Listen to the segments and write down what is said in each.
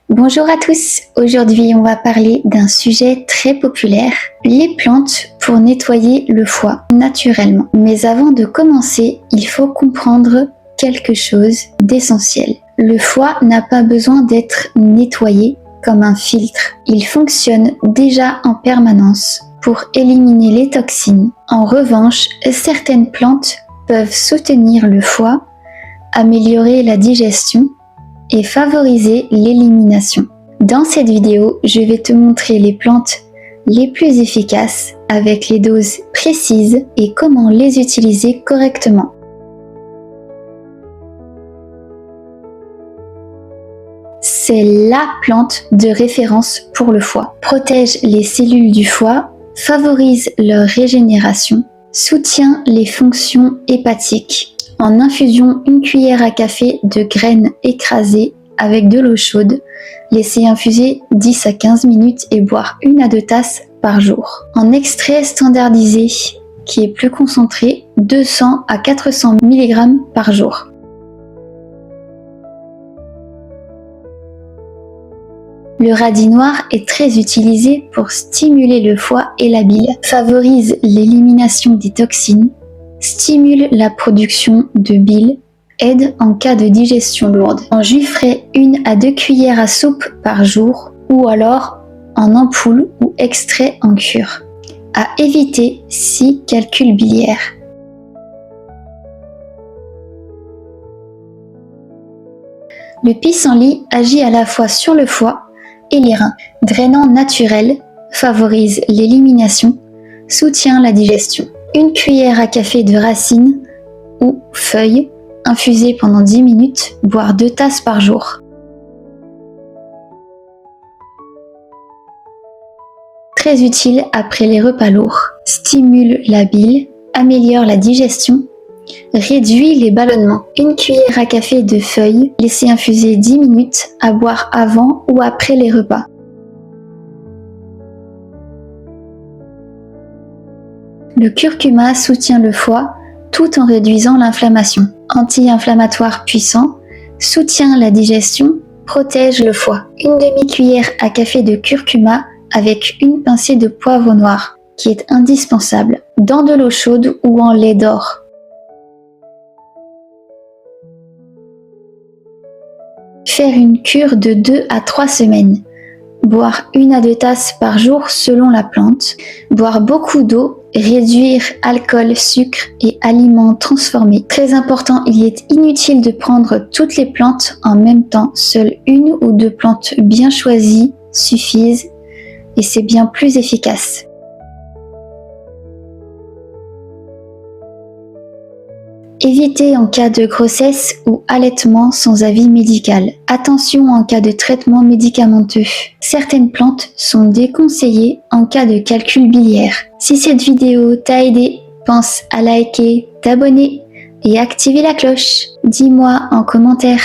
Bonjour à tous, aujourd'hui on va parler d'un sujet très populaire, les plantes pour nettoyer le foie naturellement. Mais avant de commencer, il faut comprendre quelque chose d'essentiel. Le foie n'a pas besoin d'être nettoyé comme un filtre. Il fonctionne déjà en permanence pour éliminer les toxines. En revanche, certaines plantes peuvent soutenir le foie, améliorer la digestion et favoriser l'élimination. Dans cette vidéo, je vais te montrer les plantes les plus efficaces avec les doses précises et comment les utiliser correctement. C'est la plante de référence pour le foie. Protège les cellules du foie, favorise leur régénération, soutient les fonctions hépatiques. En infusion, une cuillère à café de graines écrasées avec de l'eau chaude. Laissez infuser 10 à 15 minutes et boire 1 à 2 tasses par jour. En extrait standardisé, qui est plus concentré, 200 à 400 mg par jour. Le radis noir est très utilisé pour stimuler le foie et la bile, favorise l'élimination des toxines, stimule la production de bile, aide en cas de digestion lourde. En jus frais, 1 à 2 cuillères à soupe par jour ou alors en ampoule ou extrait en cure. À éviter si calcul biliaire. Le pissenlit agit à la fois sur le foie et les reins. Drainant naturel, favorise l'élimination, soutient la digestion. 1 cuillère à café de racines ou feuilles, infusées pendant 10 minutes, boire 2 tasses par jour. Très utile après les repas lourds. Stimule la bile, améliore la digestion, réduit les ballonnements. 1 cuillère à café de feuilles, laissez infuser 10 minutes, à boire avant ou après les repas. Le curcuma soutient le foie tout en réduisant l'inflammation. Anti-inflammatoire puissant, soutient la digestion, protège le foie. 1 demi-cuillère à café de curcuma avec 1 pincée de poivre noir, qui est indispensable, dans de l'eau chaude ou en lait d'or. Faire une cure de 2 à 3 semaines. Boire 1 à 2 tasses par jour selon la plante. Boire beaucoup d'eau. Réduire alcool, sucre et aliments transformés. Très important, il est inutile de prendre toutes les plantes en même temps. Seules 1 ou 2 plantes bien choisies suffisent et c'est bien plus efficace. Évitez en cas de grossesse ou allaitement sans avis médical. Attention en cas de traitement médicamenteux. Certaines plantes sont déconseillées en cas de calcul biliaire. Si cette vidéo t'a aidé, pense à liker, t'abonner et activer la cloche. Dis-moi en commentaire,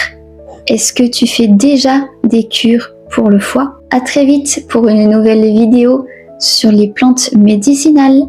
est-ce que tu fais déjà des cures pour le foie? À très vite pour une nouvelle vidéo sur les plantes médicinales.